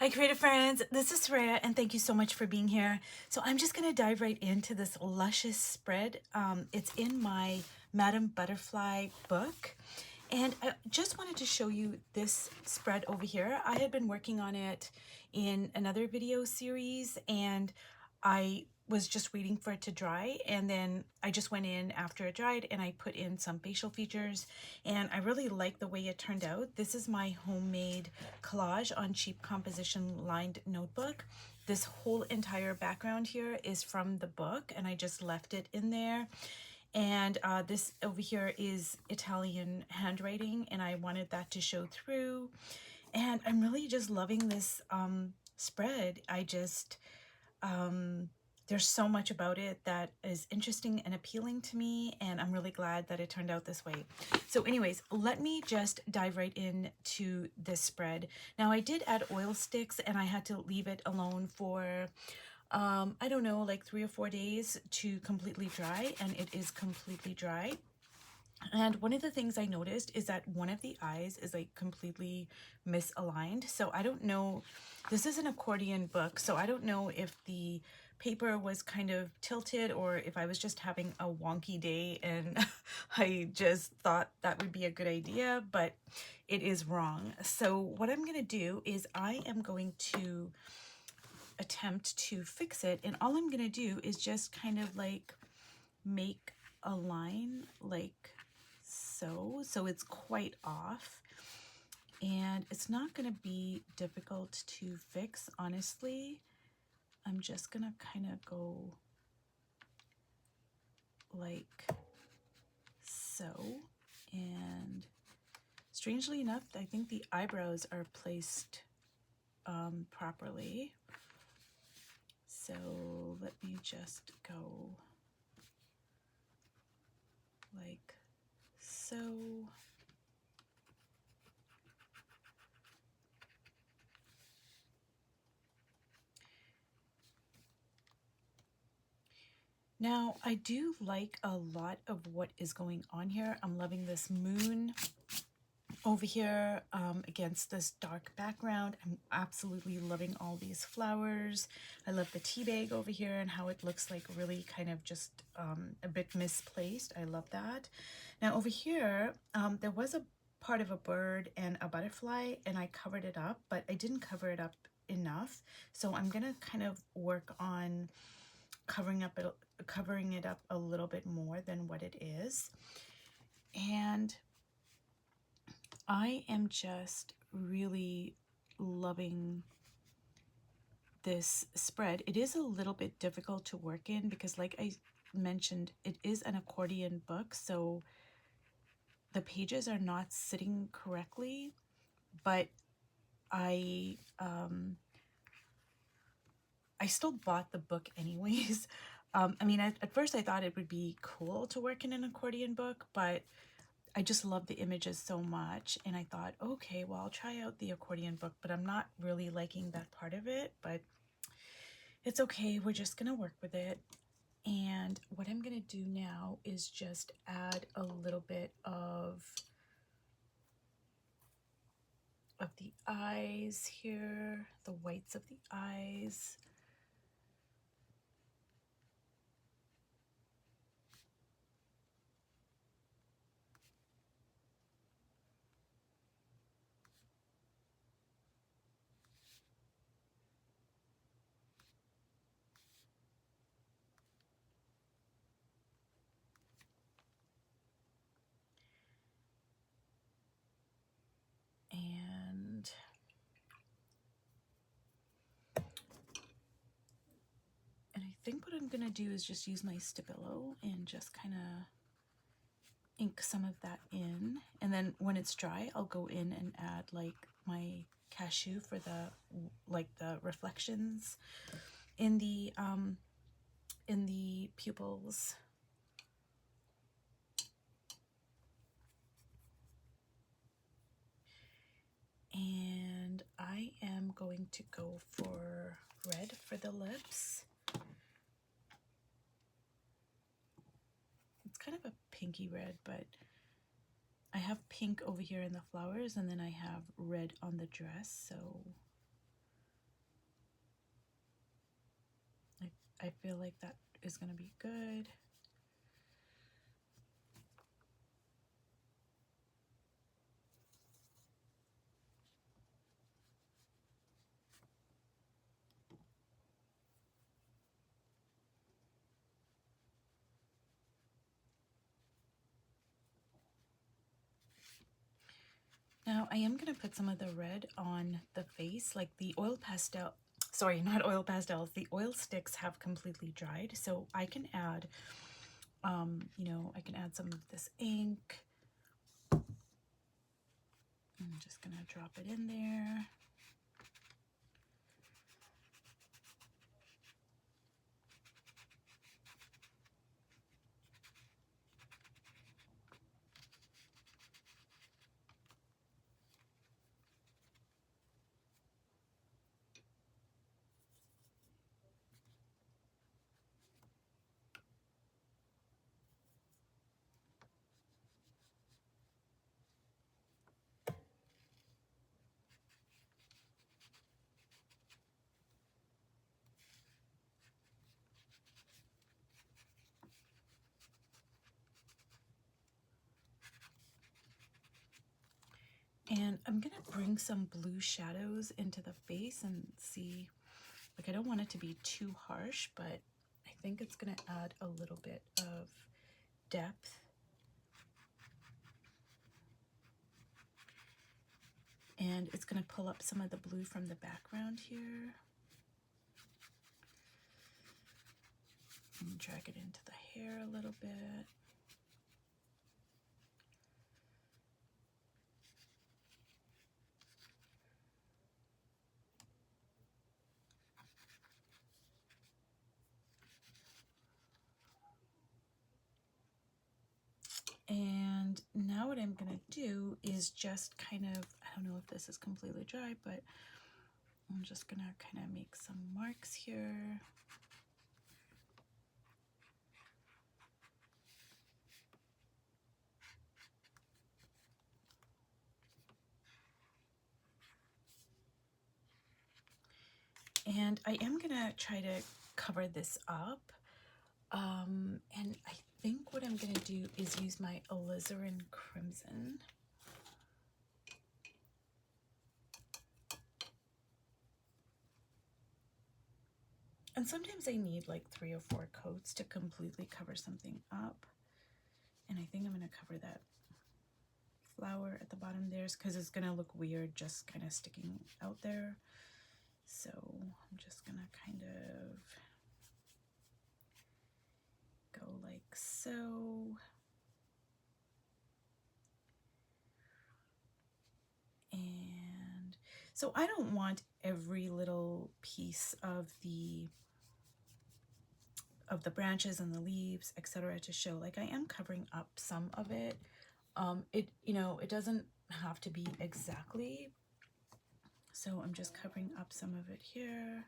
Hi creative friends, this is Soraya and thank you so much for being here. So I'm just going to dive right into this luscious spread. It's in my Madame Butterfly book and I just wanted to show you this spread over here. I had been working on it in another video series and I was just waiting for it to dry, and then I just went in after it dried and I put in some facial features, and I really like the way it turned out. This is my homemade collage on cheap composition lined notebook. This whole entire background here is from the book and I just left it in there. And this over here is Italian handwriting and I wanted that to show through. And I'm really just loving this spread. There's so much about it that is interesting and appealing to me, and I'm really glad that it turned out this way. So anyways, let me just dive right into this spread. Now I did add oil sticks and I had to leave it alone for I don't know, like 3 or 4 days to completely dry, and it is completely dry. And one of the things I noticed is that one of the eyes is like completely misaligned. So I don't know, this is an accordion book, so I don't know if the paper was kind of tilted or if I was just having a wonky day and I just thought that would be a good idea, but it is wrong. So what I'm going to do is I am going to attempt to fix it, and all I'm going to do is just kind of like make a line like so it's quite off, and it's not going to be difficult to fix, honestly. I'm just gonna kind of go like so, and strangely enough I think the eyebrows are placed properly, so let me just go like so. Now, I do like a lot of what is going on here. I'm loving this moon over here against this dark background. I'm absolutely loving all these flowers. I love the tea bag over here and how it looks like really kind of just a bit misplaced. I love that. Now over here, there was a part of a bird and a butterfly and I covered it up, but I didn't cover it up enough. So I'm gonna kind of work on covering it up a little bit more than what it is. And I am just really loving this spread. It is a little bit difficult to work in because, like I mentioned, it is an accordion book, so the pages are not sitting correctly, but I still bought the book anyways. I mean, at first I thought it would be cool to work in an accordion book, but I just love the images so much, and I thought, okay, well, I'll try out the accordion book, but I'm not really liking that part of it, but it's okay. We're just gonna work with it. And what I'm gonna do now is just add a little bit of the eyes here, the whites of the eyes. And I think what I'm gonna do is just use my Stabilo and just kind of ink some of that in, and then when it's dry I'll go in and add like my cashew for the reflections in the pupils. And I am going to go for red for the lips. It's kind of a pinky red, but I have pink over here in the flowers and then I have red on the dress, so I feel like that is going to be good. Now I am going to put some of the red on the face, like the oil pastel, sorry, not oil pastels, the oil sticks have completely dried, so I can add, you know, I can add some of this ink. I'm just going to drop it in there. And I'm going to bring some blue shadows into the face and see, like, I don't want it to be too harsh, but I think it's going to add a little bit of depth. And it's going to pull up some of the blue from the background here. And drag it into the hair a little bit. And now what I'm going to do is just kind of, I don't know if this is completely dry, but I'm just going to kind of make some marks here. And I am going to try to cover this up. And I think what I'm going to do is use my alizarin crimson. And sometimes I need like 3 or 4 coats to completely cover something up. And I think I'm going to cover that flower at the bottom there because it's going to look weird just kind of sticking out there. So I'm just going to kind of go like so. And so I don't want every little piece of the branches and the leaves, etc., to show. Like, I am covering up some of it. It, you know, it doesn't have to be exactly. So I'm just covering up some of it here.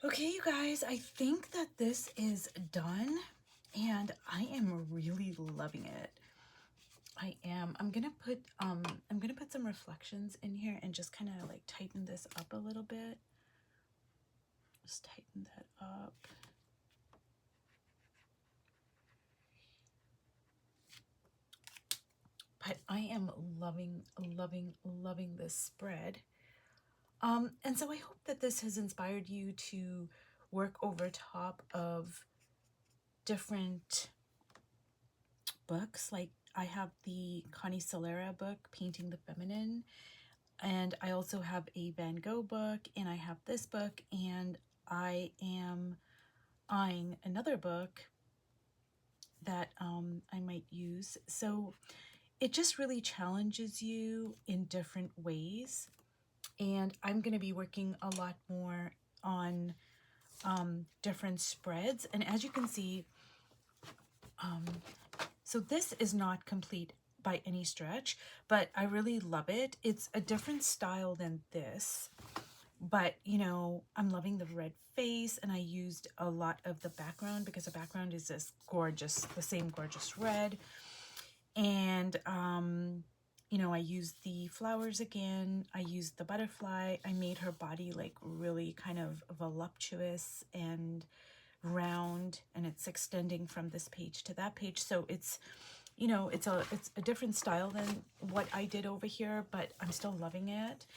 Okay, you guys, I think that this is done and I am really loving it. I am. I'm gonna put some reflections in here and just kind of like tighten this up a little bit. Just tighten that up. But I am loving, loving, loving this spread. And so I hope that this has inspired you to work over top of different books. Like, I have the Connie Solera book, Painting the Feminine, And I also have a Van Gogh book, and I have this book, and I am eyeing another book that I might use. So it just really challenges you in different ways. And I'm going to be working a lot more on different spreads. And as you can see, so this is not complete by any stretch, but I really love it. It's a different style than this, but you know, I'm loving the red face, and I used a lot of the background because the background is this gorgeous, the same gorgeous red. And you know, I used the flowers again, I used the butterfly, I made her body like really kind of voluptuous and round, and it's extending from this page to that page. So it's, you know, it's a different style than what I did over here, but I'm still loving it.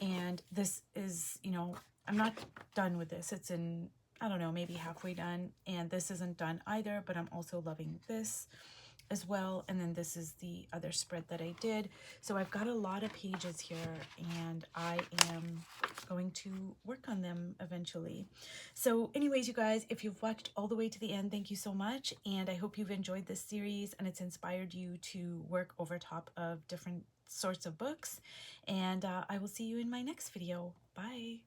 And this is, you know, I'm not done with this. It's in, I don't know, maybe halfway done, and this isn't done either, but I'm also loving this as well. And then this is the other spread that I did. So I've got a lot of pages here, and I am going to work on them eventually. So anyways, you guys, if you've watched all the way to the end, thank you so much. And I hope you've enjoyed this series and it's inspired you to work over top of different sorts of books. And I will see you in my next video. Bye.